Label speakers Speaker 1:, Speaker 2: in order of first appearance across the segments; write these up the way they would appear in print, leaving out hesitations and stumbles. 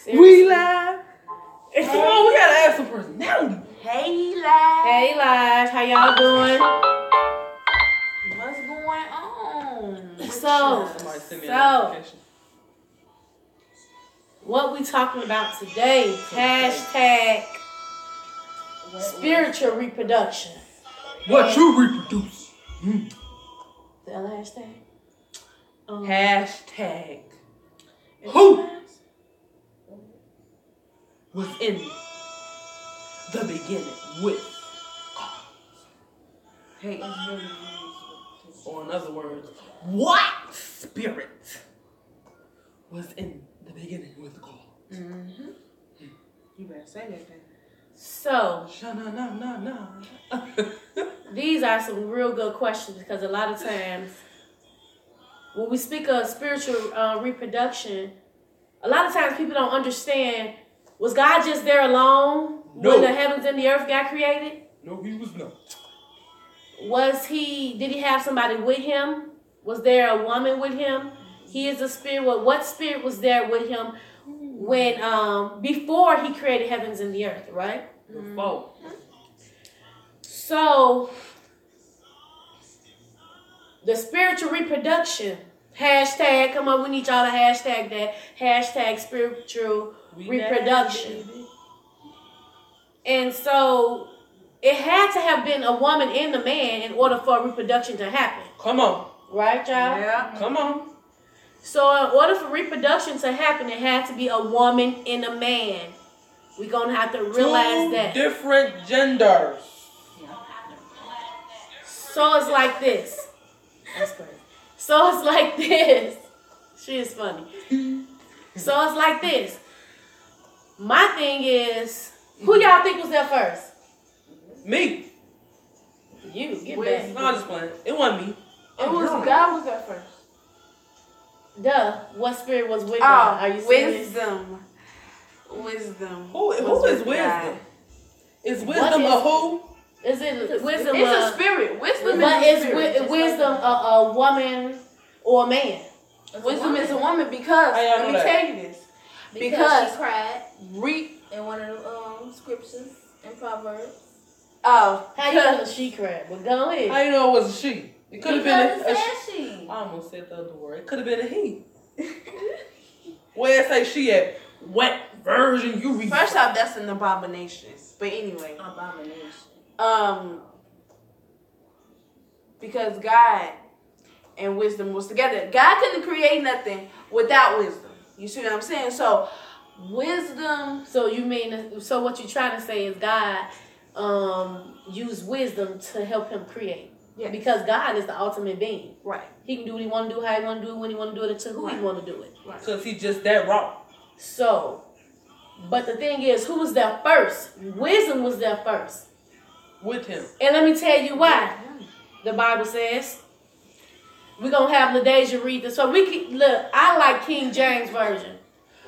Speaker 1: We live. Come on, we gotta add some personality.
Speaker 2: Hey, live.
Speaker 3: Hey, live. How y'all doing?
Speaker 2: What's going on?
Speaker 1: Somebody send me a notification.
Speaker 3: What we talking about today? Hashtag spiritual reproduction.
Speaker 1: What you reproduce?
Speaker 3: The other hashtag?
Speaker 1: Hashtag. Who was in the beginning with God?
Speaker 2: Hey,
Speaker 1: Or in other words, what spirit was in the beginning with God?
Speaker 2: mm-hmm. You better say that then.
Speaker 3: So,
Speaker 1: Sha-na-na-na-na.
Speaker 3: these are some real good questions because a lot of times when we speak of spiritual reproduction, a lot of times people don't understand, was God just there alone when the heavens and the earth got created?
Speaker 1: No, he was not.
Speaker 3: Did he have somebody with him? Was there a woman with him? He is a spirit. What spirit was there with him when before he created heavens and the earth, right?
Speaker 1: Before.
Speaker 3: So the spiritual reproduction, hashtag, come on, we need y'all to hashtag that, hashtag spiritual reproduction. And so it had to have been a woman and a man in order for reproduction to happen.
Speaker 1: Come on.
Speaker 3: Right, y'all?
Speaker 2: Yeah.
Speaker 1: Come on.
Speaker 3: So in order for reproduction to happen, it had to be a woman and a man. We're going to have to realize that.
Speaker 1: Different genders.
Speaker 3: So it's like this. That's crazy. So it's like this. She is funny. So it's like this. My thing is, who y'all think was there first?
Speaker 1: Me.
Speaker 3: You. Get
Speaker 2: With-
Speaker 3: back.
Speaker 1: No, I'm just playing. It wasn't me.
Speaker 2: It was God was there first.
Speaker 3: Duh. What spirit was with God? Are you serious?
Speaker 2: Wisdom.
Speaker 1: Who is
Speaker 2: with
Speaker 1: wisdom?
Speaker 2: God.
Speaker 1: Is wisdom a who?
Speaker 3: Is it wisdom?
Speaker 2: It's a spirit. Wisdom
Speaker 3: But
Speaker 2: is a
Speaker 3: is
Speaker 2: spirit.
Speaker 3: wisdom a woman or a man?
Speaker 2: Wisdom is a woman because,
Speaker 1: How y'all
Speaker 2: let
Speaker 1: know
Speaker 2: me
Speaker 1: that?
Speaker 2: tell you this.
Speaker 4: Because she cried
Speaker 2: In
Speaker 4: in one of the scriptures in Proverbs.
Speaker 2: Oh.
Speaker 3: How you know she cried? But go ahead.
Speaker 1: How you know it was a she? It could have been
Speaker 4: Because
Speaker 1: a
Speaker 4: it says she.
Speaker 1: I almost said the other word. It could have been a he. Where it say she at? What version you read?
Speaker 2: First off, that's an abomination. But anyway.
Speaker 4: Abomination.
Speaker 2: Because God and wisdom was together. God couldn't create nothing without wisdom. You see what I'm saying? So, wisdom.
Speaker 3: So you mean, so what you're trying to say is God used wisdom to help him create.
Speaker 2: Yes.
Speaker 3: Because God is the ultimate being.
Speaker 2: Right.
Speaker 3: He can do what he want to do, how he want to do it, when he want to do it, to who he want to do it.
Speaker 1: Because he just that raw.
Speaker 3: So, but the thing is, who was there first? Wisdom was there first.
Speaker 1: With him.
Speaker 3: And let me tell you why. The Bible says, we're going to have LaDeja read this. So we can, look, I like King James Version.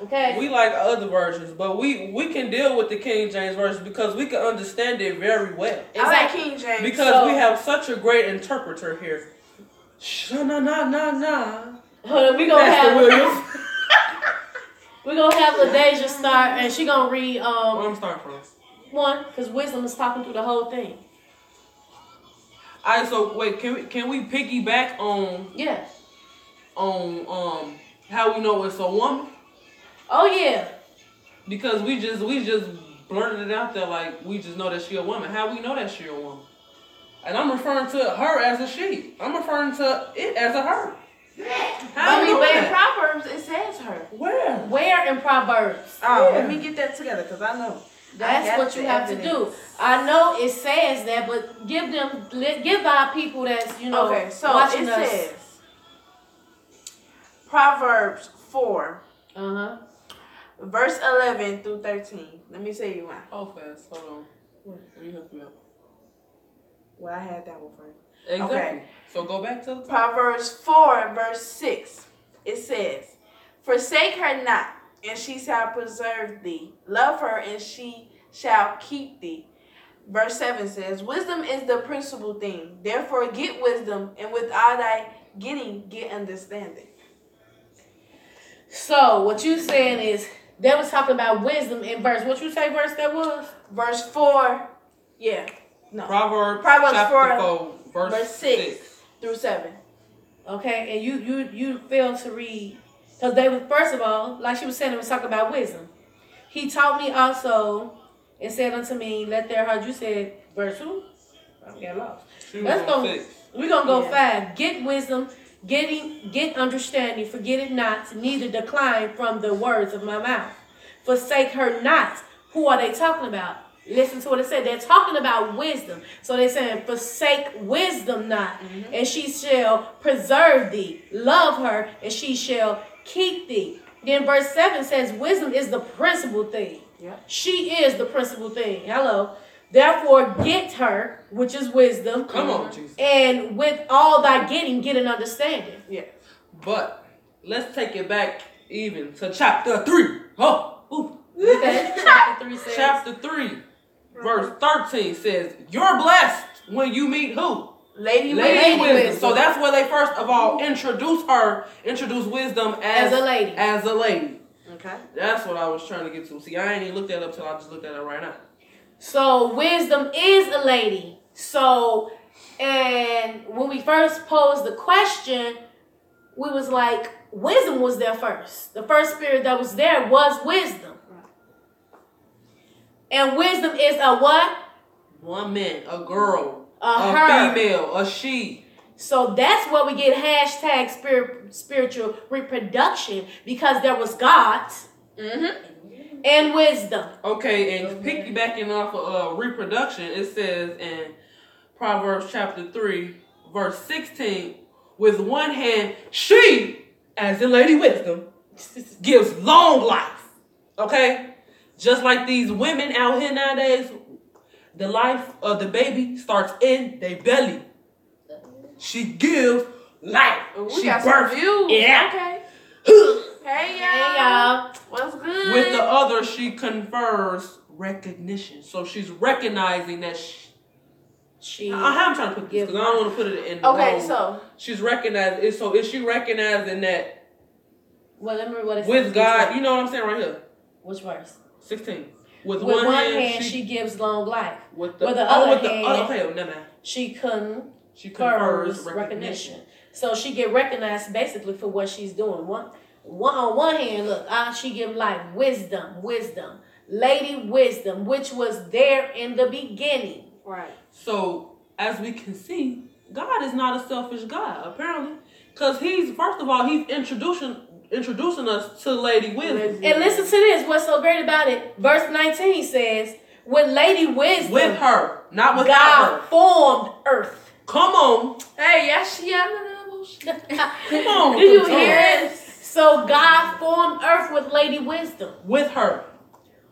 Speaker 3: Okay?
Speaker 1: We like other versions, but we can deal with the King James version because we can understand it very well.
Speaker 2: I like King James.
Speaker 1: Because we have such a great interpreter here. Sha-na-na-na-na.
Speaker 3: We're going to
Speaker 1: Pastor
Speaker 3: have...
Speaker 1: Williams.
Speaker 3: We're going to have LaDeja start, and she going to read
Speaker 1: Where I'm starting from?
Speaker 3: one, because wisdom is talking through the whole thing.
Speaker 1: Alright, so wait, can we piggyback on
Speaker 3: Yeah.
Speaker 1: how we know it's a woman?
Speaker 3: Oh, yeah.
Speaker 1: Because we just blurted it out there like we just know that she a woman. How we know that she a woman? And I'm referring to her as a she. I'm referring to it as a her. How we know
Speaker 2: but in
Speaker 1: that?
Speaker 2: Proverbs, it says her.
Speaker 1: Where?
Speaker 3: Where in Proverbs?
Speaker 2: Oh,
Speaker 1: Yeah.
Speaker 2: let me get that together because I know.
Speaker 3: That's what you have to do. I know it says that, but give our people that's,
Speaker 2: Okay, so
Speaker 3: watching
Speaker 2: it
Speaker 3: us.
Speaker 2: says Proverbs 4, verse 11 through 13. Let me say you why.
Speaker 1: Oh, fast. Hold on. Let me help you out.
Speaker 2: Well, I had that one first.
Speaker 1: Exactly.
Speaker 2: Okay.
Speaker 1: So go back to the top.
Speaker 2: Proverbs 4, verse 6. It says, forsake her not, and she shall preserve thee. Love her, and she shall keep thee. Verse 7 says, wisdom is the principal thing. Therefore get wisdom, and with all thy getting, get understanding.
Speaker 3: So what you saying is That was talking about wisdom in verse. What you say verse that was?
Speaker 2: Verse 4. Yeah. No.
Speaker 1: Proverbs
Speaker 2: Proverbs
Speaker 1: 4, verse 6
Speaker 2: through 7.
Speaker 3: Okay, and you failed to read because they were, first of all, like she was saying, it was talking about wisdom. He taught me also and said unto me, "Let there heard." You said verse 2. I got lost. Let's go.
Speaker 1: 6.
Speaker 3: We're gonna go 5. Get wisdom, get understanding. Forget it not, neither decline from the words of my mouth. Forsake her not. Who are they talking about? Listen to what it said. They're talking about wisdom. So they're saying, forsake wisdom not, and she shall preserve thee. Love her, and she shall keep thee. Then verse 7 says, wisdom is the principal thing.
Speaker 2: Yep.
Speaker 3: She is the principal thing. Hello. Therefore, get her, which is wisdom.
Speaker 1: Come on, Jesus.
Speaker 3: And with all thy getting, get an understanding.
Speaker 2: Yeah.
Speaker 1: But let's take it back even to chapter 3. Oh, ooh.
Speaker 3: Okay. Chapter 3 says.
Speaker 1: Chapter 3, verse 13 says, you're blessed when you meet who?
Speaker 2: Lady
Speaker 1: Wisdom.
Speaker 3: Wisdom.
Speaker 1: So that's where they first of all introduce wisdom as
Speaker 3: a lady.
Speaker 1: As a lady.
Speaker 2: Okay.
Speaker 1: That's what I was trying to get to. See, I ain't even looked that up till I just looked at it right now.
Speaker 3: So wisdom is a lady. So, and when we first posed the question, we was like, wisdom was there first. The first spirit that was there was wisdom. And wisdom is a what?
Speaker 1: Woman, a girl,
Speaker 3: a her.
Speaker 1: female, a she.
Speaker 3: So that's where we get hashtag spiritual reproduction, because there was God and wisdom.
Speaker 1: Okay, and piggybacking off of reproduction, it says in Proverbs chapter 3, verse 16, with one hand, she, as in Lady Wisdom, gives long life. Okay? Just like these women out here nowadays, the life of the baby starts in their belly. She gives life.
Speaker 2: We
Speaker 1: She
Speaker 2: got some
Speaker 1: births.
Speaker 2: views.
Speaker 1: Yeah.
Speaker 2: Okay. Hey, y'all.
Speaker 3: Hey, y'all.
Speaker 2: What's good?
Speaker 1: With the other, she confers recognition. So she's recognizing that I'm trying to put this because I don't want to put it in the
Speaker 2: Okay,
Speaker 1: wrong.
Speaker 2: so
Speaker 1: she's recognizing. So is she recognizing that
Speaker 3: well, let me read what it
Speaker 1: with
Speaker 3: says.
Speaker 1: God? You know what I'm saying right here.
Speaker 3: Which verse?
Speaker 1: 16. With
Speaker 3: one
Speaker 1: one
Speaker 3: hand, she gives long life.
Speaker 1: With
Speaker 3: the other hand,
Speaker 1: okay, never mind.
Speaker 3: She
Speaker 1: She confers
Speaker 3: recognition.
Speaker 1: recognition.
Speaker 3: So she get recognized basically for what she's doing. On one hand, look, she give life, wisdom, Lady Wisdom, which was there in the beginning.
Speaker 2: right.
Speaker 1: So as we can see, God is not a selfish God apparently, because he's first of all he's introducing us to Lady Wisdom.
Speaker 3: And listen to this. What's so great about it? Verse 19 says, "With Lady Wisdom,
Speaker 1: With her, not without
Speaker 3: God
Speaker 1: her.
Speaker 3: formed earth."
Speaker 1: Come on,
Speaker 2: Hey, y'all.
Speaker 1: come on.
Speaker 3: Did you
Speaker 1: come on.
Speaker 3: hear it? So God formed earth with Lady Wisdom.
Speaker 1: With her.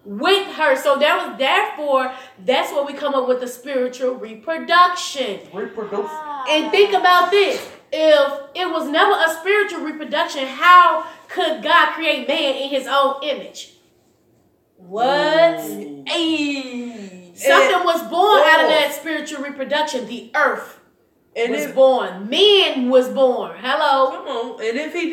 Speaker 3: With her. So therefore, that's where we come up with the spiritual reproduction.
Speaker 1: Reproduce.
Speaker 3: And think about this. If it was never a spiritual reproduction, how could God create man in his own image? What?
Speaker 2: Hey.
Speaker 3: Something was born out of that spiritual reproduction. The earth was born. Man was born. Hello.
Speaker 1: Come on. And if he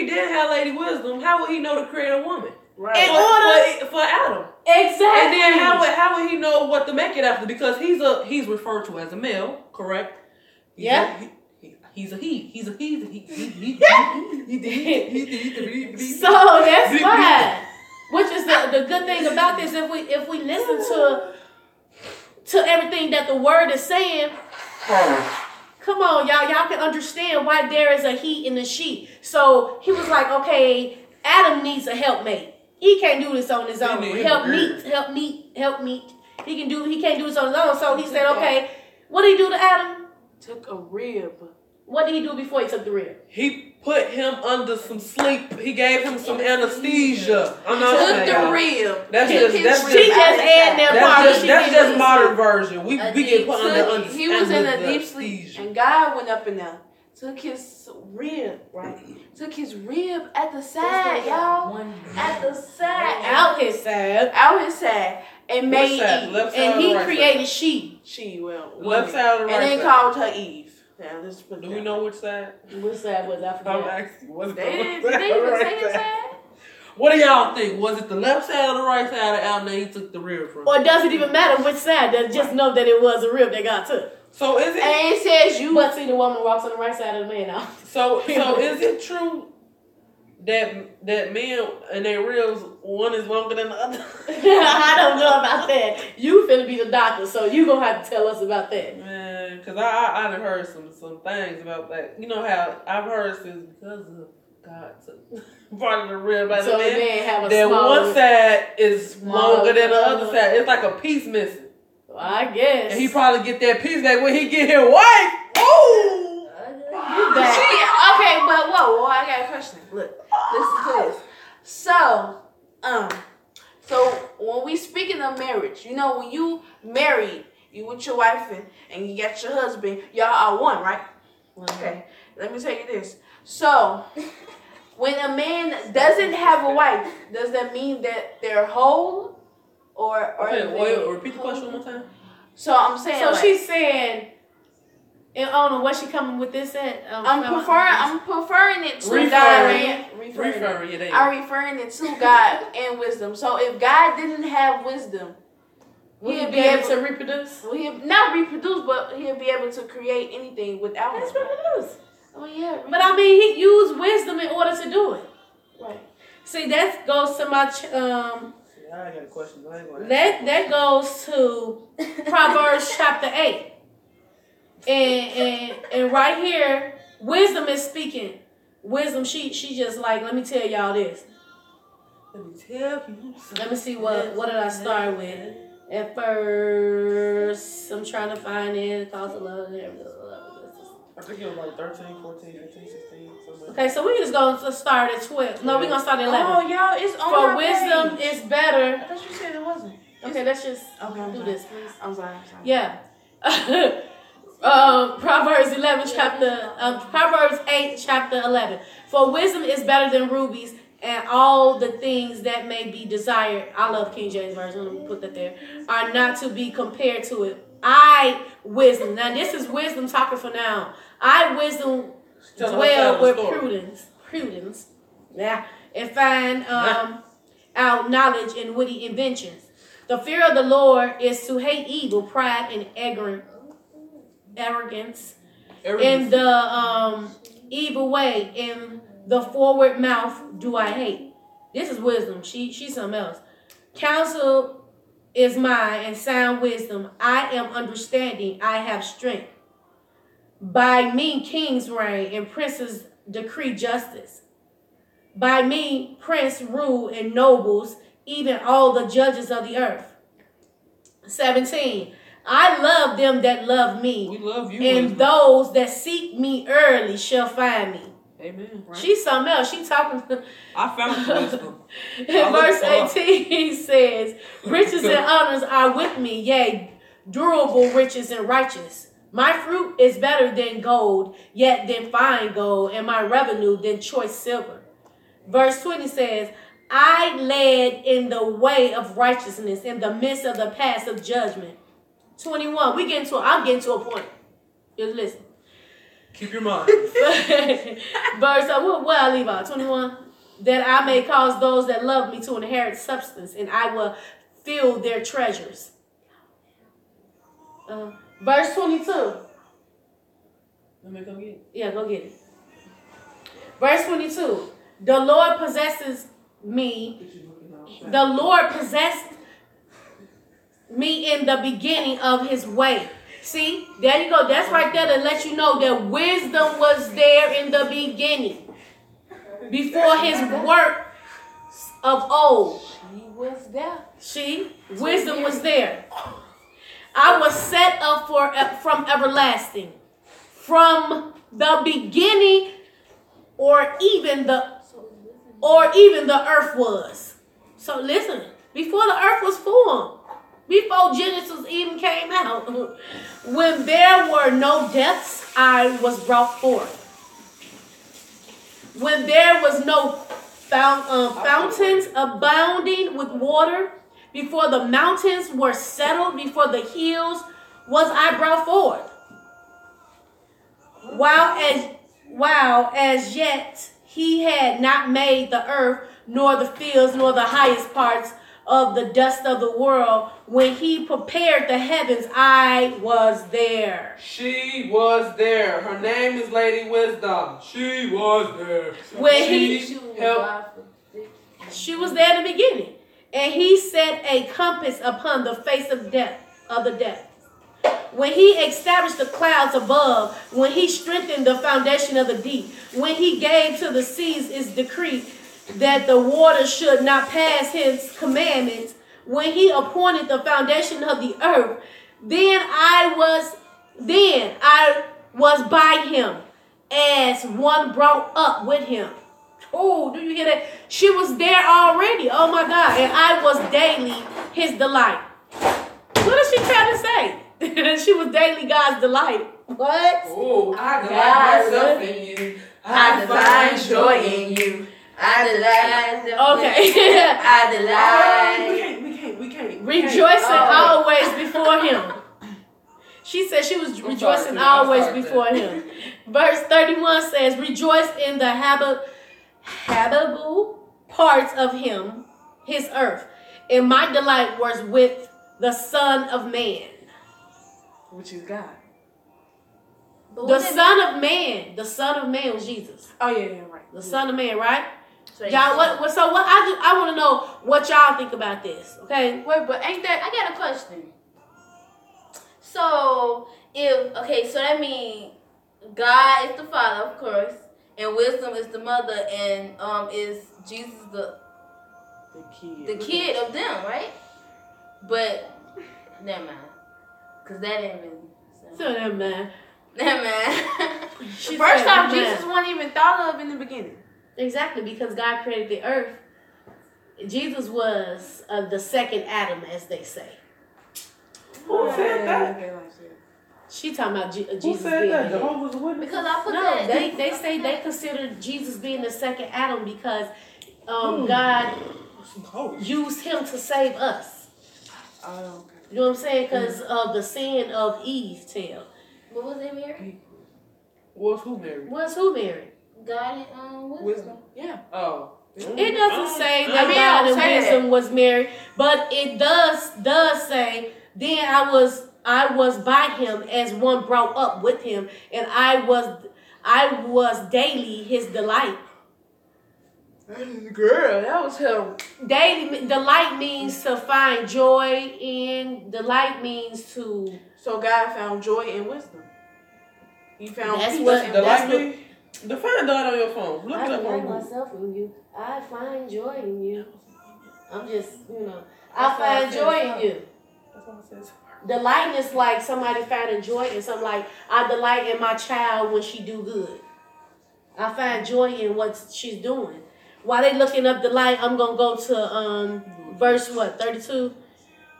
Speaker 1: didn't have Lady Wisdom, how would he know to create a woman?
Speaker 2: Right.
Speaker 3: In order
Speaker 1: For Adam.
Speaker 3: exactly.
Speaker 1: And then how would he know what to make it after? Because he's referred to as a male, correct? He's a he.
Speaker 3: So that's fine. Which is the good thing about this. If we listen to everything that the word is saying, come on, y'all can understand why there is a he and a she. So he was like, okay, Adam needs a helpmate. He can't do this on his own. Help meet. He can't do this on his own. So he said, okay, what did he do to Adam?
Speaker 2: Took a rib.
Speaker 3: What did he do before he took the rib?
Speaker 1: He put him under some sleep. He gave him some anesthesia. I'm not
Speaker 2: Took
Speaker 1: saying,
Speaker 2: the
Speaker 1: y'all.
Speaker 2: rib.
Speaker 1: That's
Speaker 3: She just added that part.
Speaker 1: That's just modern version. We get put under
Speaker 2: He was in a deep
Speaker 1: anesthesia.
Speaker 2: sleep, and God went up in there. Took his rib, right? Took his rib at the side, y'all. At the side.
Speaker 3: Out his side.
Speaker 2: Out his side. And made
Speaker 1: side?
Speaker 2: Eve.
Speaker 1: Left side
Speaker 3: And
Speaker 1: or
Speaker 3: he
Speaker 1: right
Speaker 3: created she.
Speaker 2: She, well,
Speaker 1: Left side or right
Speaker 2: and then
Speaker 1: side?
Speaker 2: called her Eve. Now, let's put
Speaker 1: Do we know which side?
Speaker 3: Which side was I
Speaker 1: I'm
Speaker 3: forgot?
Speaker 1: asking. What's
Speaker 2: They
Speaker 1: the
Speaker 2: didn't
Speaker 1: left side or
Speaker 2: even
Speaker 1: right
Speaker 2: say his
Speaker 1: side?
Speaker 2: side.
Speaker 1: What do y'all think? Was it the left side or the right side of Al that he took the rib from?
Speaker 3: Or does it even matter which side? Just know that it was a rib that got took.
Speaker 1: So is it?
Speaker 2: And it says you.
Speaker 3: But see, the woman walks on the right side of the man now.
Speaker 1: So is it true that men and their ribs, one is longer than the other?
Speaker 3: I don't know about that. You finna be the doctor, so you gonna have to tell us about that.
Speaker 1: Man, because I done heard some things about that. You know how I've heard since because of God took part of the rib by
Speaker 3: So
Speaker 1: the
Speaker 3: the
Speaker 1: man,
Speaker 3: man have a
Speaker 1: that
Speaker 3: small,
Speaker 1: one side is
Speaker 3: small-
Speaker 1: longer than the other side. It's like a piece missing.
Speaker 3: I guess.
Speaker 1: And he probably get that piece back when he get his wife. Ooh!
Speaker 3: You back.
Speaker 2: Okay, but whoa, I got a question. Look, listen to this. So when we speaking of marriage, you know, when you married, you with your wife and you got your husband, y'all are one, right? Okay, let me tell you this. So, when a man doesn't have a wife, does that mean that they're whole? Or
Speaker 1: Repeat the question one more time.
Speaker 2: So I'm saying,
Speaker 3: So
Speaker 2: like,
Speaker 3: she's saying, and I don't know what she coming with this at.
Speaker 2: I'm preferring it to
Speaker 1: Referring.
Speaker 2: God.
Speaker 1: Referring, yeah,
Speaker 2: I'm referring it to God and wisdom. So if God didn't have wisdom,
Speaker 3: Will he
Speaker 2: he'll
Speaker 3: be able to reproduce?
Speaker 2: Well, he'll not reproduce, but he'll be able to create anything without
Speaker 3: Let's
Speaker 2: us.
Speaker 3: reproduce.
Speaker 2: Oh yeah,
Speaker 3: But I mean, he used wisdom in order to do it.
Speaker 2: right.
Speaker 3: See, that goes to my
Speaker 1: I got a question. But I ain't gonna
Speaker 3: that goes to Proverbs chapter 8. And right here, wisdom is speaking. Wisdom, she just like, let me tell y'all this.
Speaker 1: Let me tell you.
Speaker 3: Let me see what did I start with. At first, I'm trying to find it. Cost of love.
Speaker 1: I think it was like 13, 14, 15, 16, something.
Speaker 3: Okay, so we're just going to start at 12. No, we're going to start at 11.
Speaker 2: Oh y'all, it's on
Speaker 3: For
Speaker 2: my
Speaker 3: wisdom
Speaker 2: page.
Speaker 3: is better.
Speaker 2: I thought you said it wasn't.
Speaker 3: Okay, let's just
Speaker 2: Okay,
Speaker 3: do this, please.
Speaker 2: I'm sorry.
Speaker 3: Yeah. Proverbs 8, chapter 11. For wisdom is better than rubies and all the things that may be desired. I love King James Version. Let me put that there. Are not to be compared to it. Wisdom. Now, this is wisdom talking for now. Wisdom dwell with prudence. Yeah. And find out knowledge and witty inventions. The fear of the Lord is to hate evil, pride, and arrogance. In the evil way, in the forward mouth do I hate. This is wisdom. She's something else. Counsel is mine and sound wisdom. I am understanding. I have strength. By me kings reign and princes decree justice. By me prince rule and nobles, even all the judges of the earth. 17. I love them that love me.
Speaker 1: We love you.
Speaker 3: And
Speaker 1: wisdom.
Speaker 3: those that seek me early shall find me.
Speaker 1: Amen. Right?
Speaker 3: She's something else. She talking.
Speaker 1: I found wisdom.
Speaker 3: In verse 18, he says, riches and honors are with me, yea, durable riches and righteous. My fruit is better than gold, yet than fine gold, and my revenue than choice silver. Verse 20 says, I led in the way of righteousness in the midst of the paths of judgment. 21. I'm getting to a point. Just listen.
Speaker 1: Keep your mind.
Speaker 3: Verse, what I leave out? 21. That I may cause those that love me to inherit substance, and I will fill their treasures. Verse 22.
Speaker 1: Let me go get it.
Speaker 3: Yeah, go get it. Verse 22. The Lord possesses me. The Lord possessed me in the beginning of his way. See, there you go. That's right there to let you know that wisdom was there in the beginning. Before his work of old.
Speaker 2: She was there.
Speaker 3: Wisdom was there. I was set up from everlasting. From the beginning or even the earth was. So listen, before the earth was formed, before Genesis even came out, when there were no depths, I was brought forth. When there was no fountains abounding with water, before the mountains were settled, before the hills was I brought forth. While as yet he had not made the earth, nor the fields, nor the highest parts of the dust of the world. When he prepared the heavens, I was there.
Speaker 1: She was there. Her name is Lady Wisdom. She was there.
Speaker 3: When
Speaker 2: She
Speaker 3: was there in the beginning. And he set a compass upon the face of the depth. When he established the clouds above, when he strengthened the foundation of the deep, when he gave to the seas its decree that the waters should not pass his commandments, when he appointed the foundation of the earth, then I was by him as one brought up with him. Oh, do you hear that? She was there already. Oh my God. And I was daily his delight. What is she trying to say? She was daily God's delight. What?
Speaker 1: Oh, I delight myself in you. I find joy in you.
Speaker 4: I delight.
Speaker 3: Okay.
Speaker 4: I delight.
Speaker 1: We can't.
Speaker 3: Rejoicing always before him. She said she was rejoicing always before him. Verse 31 says, rejoice in the habitable parts of him, his earth. And my delight was with the Son of Man.
Speaker 2: Which is God.
Speaker 3: The Son of Man was Jesus.
Speaker 2: Oh yeah, right.
Speaker 3: The Son of Man, right?
Speaker 4: So
Speaker 3: Y'all, I want to know what y'all think about this, okay?
Speaker 2: Wait, but ain't that?
Speaker 4: I got a question. So so that means God is the Father, of course, and wisdom is the mother, and is Jesus the kid of them, right? But never mind, cause that ain't really.
Speaker 3: So that man.
Speaker 4: Never mind.
Speaker 2: The first time Jesus wasn't even thought of in the beginning.
Speaker 3: Exactly, because God created the earth. Jesus was the second Adam, as they say.
Speaker 1: Who said that?
Speaker 3: She talking about Jesus
Speaker 1: Who said
Speaker 3: being
Speaker 1: that?
Speaker 3: the
Speaker 1: Jehovah's Witness?
Speaker 4: Because I put
Speaker 3: No,
Speaker 4: that.
Speaker 3: they say they consider Jesus being the second Adam because God used him to save us.
Speaker 2: Oh, okay.
Speaker 3: You know what I'm saying? Because of the sin of Eve, tell.
Speaker 4: What was it, Mary?
Speaker 1: Was who married?
Speaker 3: Was who married?
Speaker 4: God and
Speaker 2: Wisdom. Yeah.
Speaker 1: Oh.
Speaker 3: It doesn't say that
Speaker 2: I
Speaker 3: God
Speaker 2: don't
Speaker 3: and
Speaker 2: say
Speaker 3: wisdom was married, but it does say, then I was by him as one brought up with him, and I was daily his delight.
Speaker 2: Girl, that was her.
Speaker 3: Daily delight means to find joy in. Delight means to.
Speaker 2: So God found joy in wisdom. He found
Speaker 3: That's
Speaker 2: peace
Speaker 3: what-
Speaker 2: in
Speaker 3: that's
Speaker 2: wisdom.
Speaker 1: Define that on your phone. Look
Speaker 3: I
Speaker 1: it up on
Speaker 3: delight
Speaker 1: Google.
Speaker 3: myself in you. I find joy in you. I'm just, I
Speaker 1: That's
Speaker 3: find
Speaker 1: what
Speaker 3: joy
Speaker 1: I
Speaker 3: in you.
Speaker 1: That's what it says.
Speaker 3: Delight is like somebody finding joy in something. Like I delight in my child when she do good. I find joy in what she's doing. While they looking up delight, I'm gonna go to verse 32.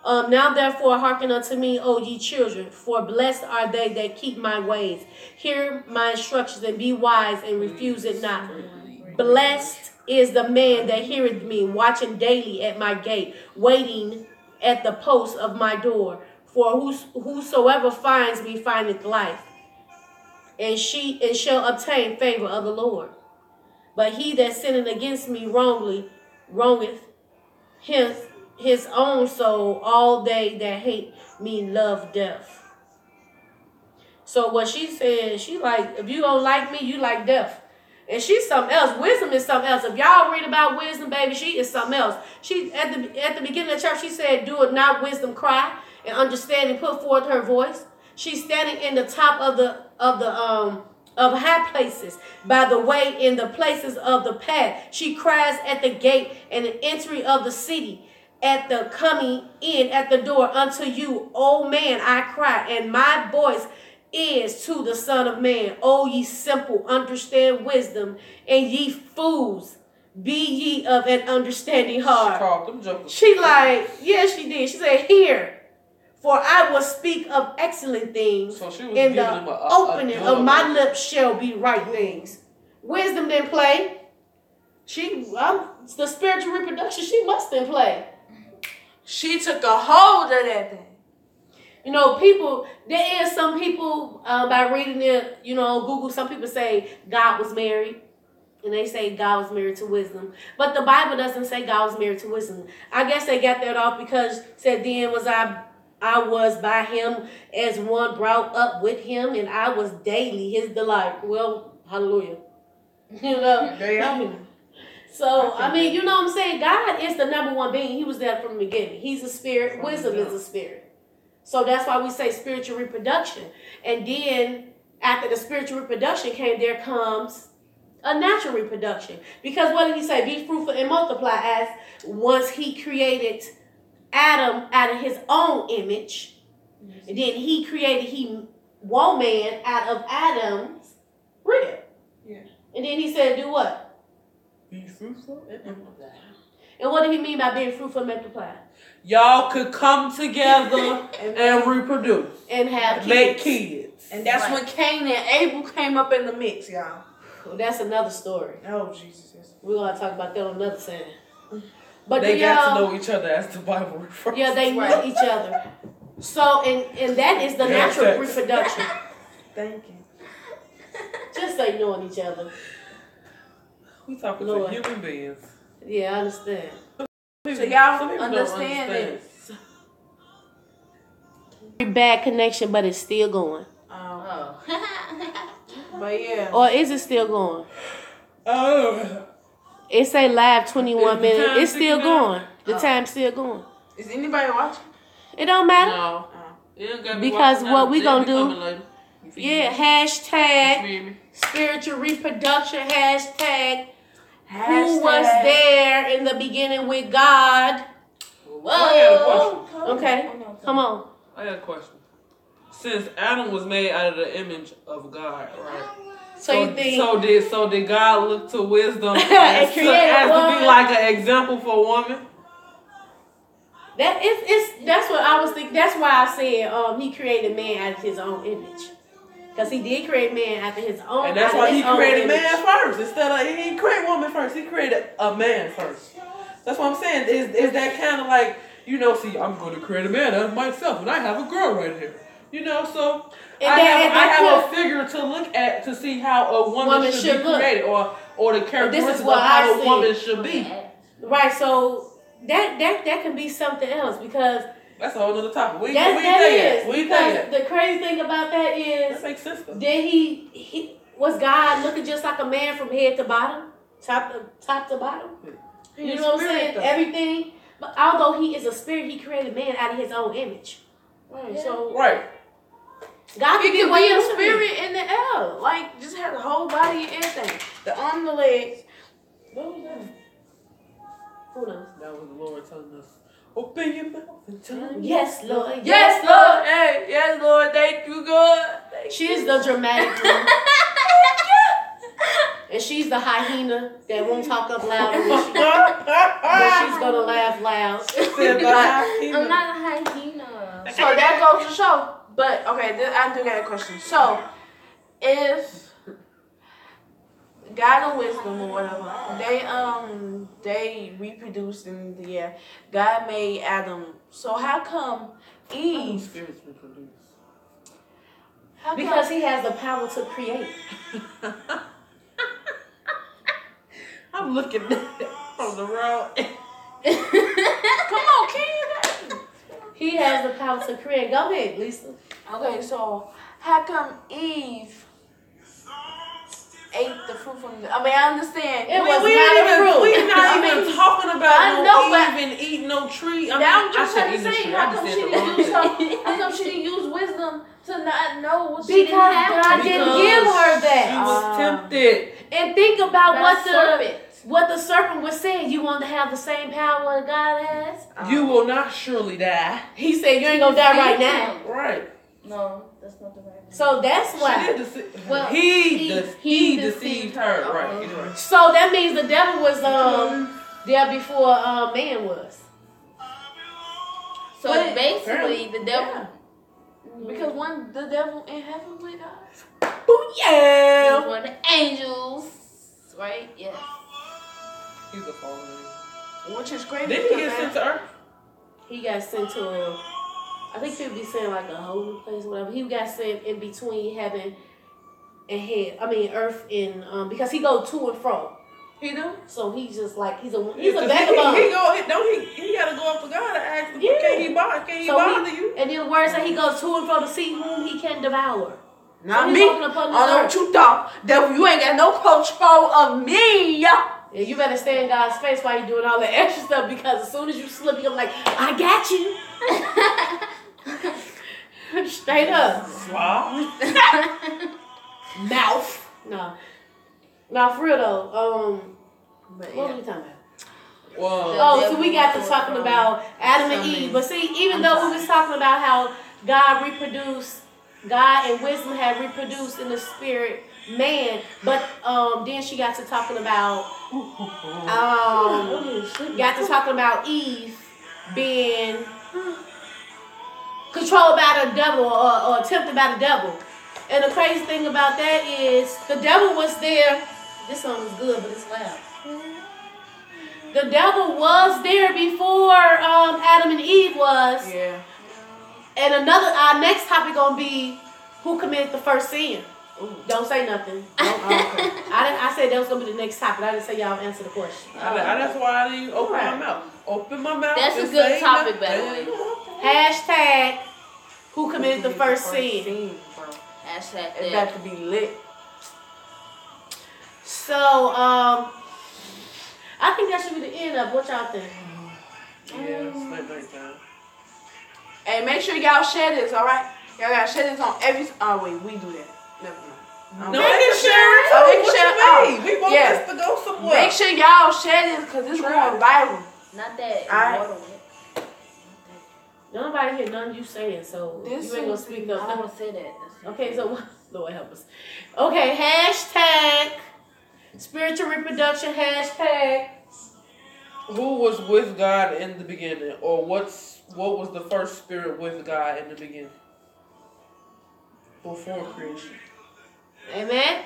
Speaker 3: Now therefore hearken unto me, O ye children, for blessed are they that keep my ways. Hear my instructions and be wise and refuse it not. Blessed is the man that heareth me, watching daily at my gate, waiting at the post of my door. For whosoever finds me findeth life, and shall obtain favor of the Lord. But he that sinneth against me wrongeth his own soul. All they that hate me love death. So what she said, she like, if you don't like me, you like death. And she's something else. Wisdom is something else. If y'all read about wisdom, baby, she is something else. She at the beginning of the church, she said, do it not wisdom cry, and understanding put forth her voice. She's standing in the top of high places, by the way, in the places of the path. She cries at the gate and the entry of the city, at the coming in at the door. Unto you, O man, I cry, and my voice is to the Son of Man. O ye simple, understand wisdom, and ye fools, be ye of an understanding heart.
Speaker 1: She called them jokers.
Speaker 3: She like, yeah, she did. She said, here, for I will speak of excellent things,
Speaker 1: So she was
Speaker 3: and
Speaker 1: giving
Speaker 3: the
Speaker 1: them a
Speaker 3: opening
Speaker 1: good
Speaker 3: of my
Speaker 1: one.
Speaker 3: lips shall be right things. Wisdom didn't play. The spiritual reproduction, she must didn't play.
Speaker 2: She took a hold of that thing.
Speaker 3: There is some people, by reading it, on Google, some people say God was married. And they say God was married to wisdom. But the Bible doesn't say God was married to wisdom. I guess they got that off because it said then was I was by him as one brought up with him, and I was daily his delight. Well, hallelujah. You know? So, I mean, you know what I'm saying? God is the number one being. He was there from the beginning. He's a spirit. Wisdom is a spirit. So that's why we say spiritual reproduction. And then after the spiritual reproduction came, there comes a natural reproduction. Because what did he say? Be fruitful and multiply. As once he created Adam out of his own image. And then he woman out of Adam's rib.
Speaker 1: Yeah.
Speaker 3: And then he said, do what?
Speaker 1: Be fruitful and multiply.
Speaker 3: And what did he mean by being fruitful and multiply?
Speaker 1: Y'all could come together and reproduce.
Speaker 3: And have kids.
Speaker 1: Make kids.
Speaker 2: And that's when Cain and Abel came up in the mix, y'all.
Speaker 3: Well, that's another story.
Speaker 2: Oh, Jesus.
Speaker 3: We're going to talk about that on another time. But
Speaker 1: they got to know each other as the Bible refers.
Speaker 3: Yeah, they knew each other. So, and that is the natural reproduction.
Speaker 2: Thank you.
Speaker 3: Just say knowing each other.
Speaker 1: We talking to human beings.
Speaker 3: Yeah, I understand.
Speaker 2: So y'all understand this.
Speaker 3: Bad connection, but it's still going.
Speaker 2: Oh. But yeah.
Speaker 3: Or is it still going?
Speaker 1: Oh.
Speaker 3: It say live 21 minutes. It's still going. The time's still going.
Speaker 2: Is anybody watching?
Speaker 3: It don't matter.
Speaker 1: No.
Speaker 3: Because what we gonna do? Yeah, hashtag spiritual reproduction. Hashtag who was there in the beginning with God.
Speaker 1: Whoa. I got a question.
Speaker 3: Okay, come on.
Speaker 1: I got a question. Since Adam was made out of the image of God, right?
Speaker 3: So you think?
Speaker 1: So did God look to wisdom as to be like an example for a woman?
Speaker 3: That's what I was thinking. That's why I said he created man out of his own image. Because he did create man after his own.
Speaker 1: And that's why he created man first. Instead of, he didn't create woman first. He created a man first. That's what I'm saying. Is that kind of like, see, I'm going to create a man out of myself. And I have a girl right here. So I have a figure to look at to see how a woman should be created. Or the characteristics of how a woman should be.
Speaker 3: Right, so that can be something else because
Speaker 1: that's a whole other topic. We
Speaker 3: because the crazy thing about that is
Speaker 1: that makes sense though.
Speaker 3: Then he was God looking just like a man from head to bottom, top to bottom. You know what I'm saying? Though. Everything. But although he is a spirit, he created man out of his own image. Right. Yeah. So God
Speaker 2: can be a spirit in the air. Like just had the whole body and everything. The arm, the legs.
Speaker 3: What was that? Who knows?
Speaker 1: That was the Lord telling us. Open your mouth and tell me.
Speaker 3: Yes, Lord.
Speaker 2: Yes, Lord. Hey, yes, Lord. Thank you, God.
Speaker 3: She's the dramatic one. And she's the hyena that won't talk up loud but she's gonna laugh loud.
Speaker 4: I'm not a hyena.
Speaker 2: So that goes to show. But okay, I do got a question. So if God and wisdom or whatever, they reproduced in the air. God made Adam. So how come Eve?
Speaker 1: Spirits reproduce.
Speaker 3: Because he has the power to create.
Speaker 1: I'm looking at it from the road.
Speaker 2: Come on, kid.
Speaker 3: He has the power to create. Go ahead, Lisa.
Speaker 2: Okay, so how come Eve ate the fruit from the... I understand.
Speaker 3: It was not a fruit.
Speaker 1: We're not even talking about Eve and eating no tree.
Speaker 2: I'm just trying to say, how come she didn't use wisdom to not know what she didn't have?
Speaker 3: God didn't give her that.
Speaker 1: She was tempted.
Speaker 3: And think about what the serpent was saying. You want to have the same power God has?
Speaker 1: You will not surely die.
Speaker 3: He said you ain't going to die right now.
Speaker 1: Right.
Speaker 4: No, that's not the right one.
Speaker 3: So that's why.
Speaker 1: He deceived her. Right. He's right.
Speaker 3: So that means the devil was there before man was.
Speaker 4: So basically, the devil.
Speaker 2: Yeah. Because when the devil in heaven with us.
Speaker 3: Yeah.
Speaker 4: He was one of the angels. Right? Yes.
Speaker 1: He's a fallen angel.
Speaker 2: Which is crazy.
Speaker 1: Did he get sent to earth?
Speaker 3: He got sent to I think people be saying like a holy place or whatever. He got sent in between heaven and earth and because he go to and fro.
Speaker 1: He do.
Speaker 3: So he's just like he's a vagabond.
Speaker 1: He gotta go up to God and ask him, can he bother you?
Speaker 3: And then the word said he goes to and fro to see whom he can devour.
Speaker 2: Not
Speaker 3: so
Speaker 2: me. I don't know what you thought. Devil, you ain't got no control of me.
Speaker 3: Yeah, you better stay in God's face while you're doing all the extra stuff, because as soon as you slip, you're like, I got you. Straight up. Mouth. No, for real though. What were we talking about?
Speaker 1: Whoa.
Speaker 3: So we got to talking about Adam and Eve. But see, even though we was talking about how God and wisdom had reproduced in the spirit man, but then she got to talking about Eve being controlled by the devil or tempted by the devil. And the crazy thing about that is the devil was there. This song is good, but it's loud. The devil was there before Adam and Eve was.
Speaker 2: Yeah.
Speaker 3: And our next topic gonna be who committed the first sin. Ooh. Don't say nothing. I said that was gonna be the next topic. I didn't say y'all answer the question.
Speaker 1: That's why I didn't open my mouth. Open my mouth.
Speaker 4: That's a good topic, by the way.
Speaker 3: Hashtag who committed the first sin.
Speaker 4: Hashtag
Speaker 2: it's got to be lit.
Speaker 3: So I think that should be the end of what y'all think.
Speaker 1: Yeah, it's like that.
Speaker 2: Hey, make sure y'all share this, alright? Y'all gotta share this on every. Oh, wait, we do that. Never mind.
Speaker 1: No, they can share it.
Speaker 2: Oh, they can share it.
Speaker 1: We want this to go somewhere.
Speaker 2: Make sure y'all share this because it's going viral.
Speaker 4: Not that.
Speaker 2: Alright.
Speaker 3: Nobody hear none of you saying, so you ain't gonna speak up.
Speaker 4: I don't want to say that.
Speaker 3: Okay, so Lord help us. Okay, hashtag spiritual reproduction, hashtag.
Speaker 1: Who was with God in the beginning, or what was the first spirit with God in the beginning? Before creation.
Speaker 3: Amen.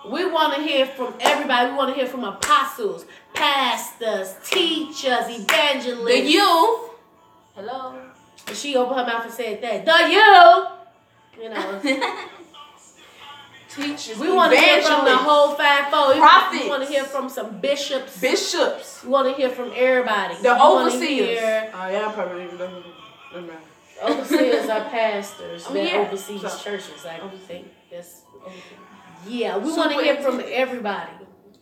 Speaker 3: We want to hear from everybody. We want to hear from apostles, pastors, teachers, evangelists.
Speaker 4: The youth. Hello.
Speaker 3: She opened her mouth and said that. The youth. You know.
Speaker 2: Teachers.
Speaker 3: We want to hear from the whole fivefold.
Speaker 2: Prophets.
Speaker 3: We want to hear from some bishops.
Speaker 2: Bishops.
Speaker 3: We want to hear from everybody.
Speaker 2: The overseers. Oh, yeah, probably.
Speaker 3: Overseers are pastors that oversees
Speaker 2: So,
Speaker 3: churches. I think that's. Yeah, we want to hear from everybody.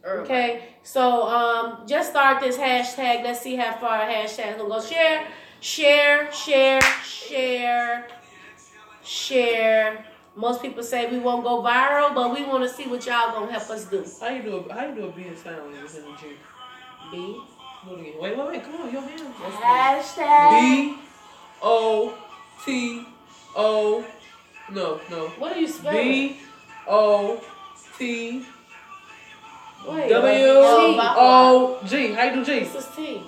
Speaker 3: Okay, so just start this hashtag. Let's see how far our hashtag will go. Share. Most people say we won't go viral, but we want to see what y'all gonna help us do.
Speaker 1: How you do a B and sound within the G?
Speaker 3: B.
Speaker 1: Do it again. Wait. Come on, your hands.
Speaker 2: Hashtag.
Speaker 1: B-O-T-O. No.
Speaker 3: What do you spell?
Speaker 1: B-O-T.
Speaker 3: Wait.
Speaker 1: W-O-G. How you do G?
Speaker 3: This is T.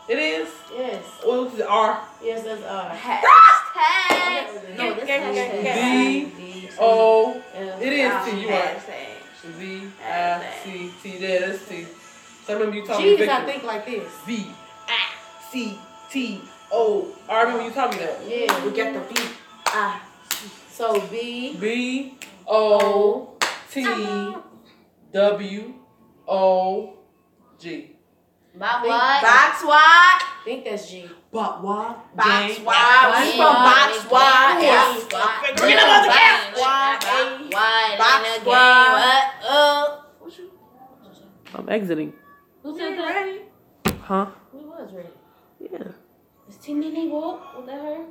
Speaker 1: It is?
Speaker 3: Yes.
Speaker 1: Well, this is R.
Speaker 3: Yes, that's R.
Speaker 4: Hashtag. No, this hashtag.
Speaker 1: B-O. It is T. You right.
Speaker 2: Hashtag.
Speaker 1: V-I-C-T. There, that's T. So I remember you talking
Speaker 3: G's,
Speaker 1: Victor.
Speaker 3: I think like this.
Speaker 1: V-I-C-T-O. I remember you taught me that.
Speaker 3: Yeah.
Speaker 2: We got the beat.
Speaker 3: So B.
Speaker 1: B-O-T-W-O-G.
Speaker 4: Box wide.
Speaker 2: Box wide.
Speaker 3: I think that's G.
Speaker 1: Box wide.
Speaker 2: Box wide. We from box wide.
Speaker 4: Bring them on the couch. Box wide.
Speaker 1: I'm exiting.
Speaker 3: Who said that?
Speaker 1: Huh?
Speaker 3: We was ready.
Speaker 1: Yeah.
Speaker 3: Is T Nene walk? Was that her?